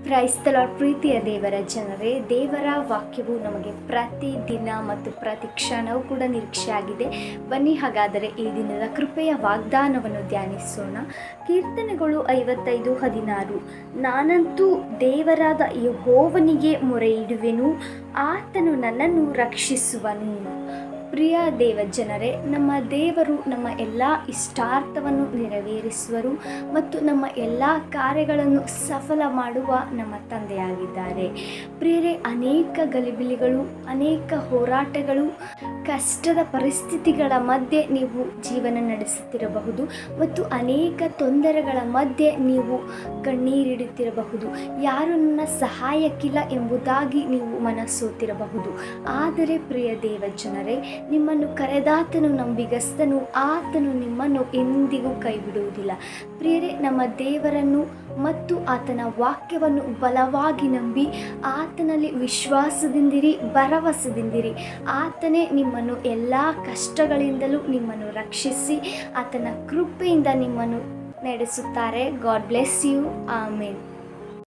ಕ್ರೈಸ್ತಲ ಪ್ರೀತಿಯ ದೇವರ ಜನರೇ, ದೇವರ ವಾಕ್ಯವು ನಮಗೆ ಪ್ರತಿ ದಿನ ಮತ್ತು ಪ್ರತಿ ಕ್ಷಣವೂ ಕೂಡ ನಿರೀಕ್ಷೆಯಾಗಿದೆ. ಬನ್ನಿ ಹಾಗಾದರೆ ಈ ದಿನದ ಕೃಪೆಯ ವಾಗ್ದಾನವನ್ನು ಧ್ಯಾನಿಸೋಣ. ಕೀರ್ತನೆಗಳು 55:16. ನಾನಂತೂ ದೇವರಾದ ಯೆಹೋವನಿಗೆ ಮೊರೆಯಿಡುವೆನು, ಆತನು ನನ್ನನ್ನು ರಕ್ಷಿಸುವನು. ಪ್ರಿಯ ದೇವ ಜನರೇ, ನಮ್ಮ ದೇವರು ನಮ್ಮ ಎಲ್ಲ ಇಷ್ಟಾರ್ಥವನ್ನು ನೆರವೇರಿಸುವರು ಮತ್ತು ನಮ್ಮ ಎಲ್ಲ ಕಾರ್ಯಗಳನ್ನು ಸಫಲ ಮಾಡುವ ನಮ್ಮ ತಂದೆಯಾಗಿದ್ದಾರೆ. ಪ್ರಿಯರೇ, ಅನೇಕ ಗಲಿಬಿಲಿಗಳು, ಅನೇಕ ಹೋರಾಟಗಳು, ಕಷ್ಟದ ಪರಿಸ್ಥಿತಿಗಳ ಮಧ್ಯೆ ನೀವು ಜೀವನ ನಡೆಸುತ್ತಿರಬಹುದು ಮತ್ತು ಅನೇಕ ತೊಂದರೆಗಳ ಮಧ್ಯೆ ನೀವು ಕಣ್ಣೀರಿಡುತ್ತಿರಬಹುದು. ಯಾರು ನನ್ನ ಸಹಾಯಕ್ಕಿಲ್ಲ ಎಂಬುದಾಗಿ ನೀವು ಮನಸ್ಸೋತಿರಬಹುದು. ಆದರೆ ಪ್ರಿಯ ದೇವ ಜನರೇ, ನಿಮ್ಮನ್ನು ಕರೆದಾತನು ನಂಬಿಗಸ್ತನು, ಆತನು ನಿಮ್ಮನ್ನು ಎಂದಿಗೂ ಕೈಬಿಡುವುದಿಲ್ಲ. ಪ್ರಿಯರೇ, ನಮ್ಮ ದೇವರನ್ನು ಮತ್ತು ಆತನ ವಾಕ್ಯವನ್ನು ಬಲವಾಗಿ ನಂಬಿ ಆತನಲ್ಲಿ ವಿಶ್ವಾಸದಿಂದಿರಿ, ಭರವಸೆದಿಂದಿರಿ. ಆತನೇ ನಿಮ್ಮನ್ನು ಎಲ್ಲ ಕಷ್ಟಗಳಿಂದಲೂ ನಿಮ್ಮನ್ನು ರಕ್ಷಿಸಿ ಆತನ ಕೃಪೆಯಿಂದ ನಿಮ್ಮನ್ನು ನಡೆಸುತ್ತಾರೆ. God bless you. ಆಮೇನ್.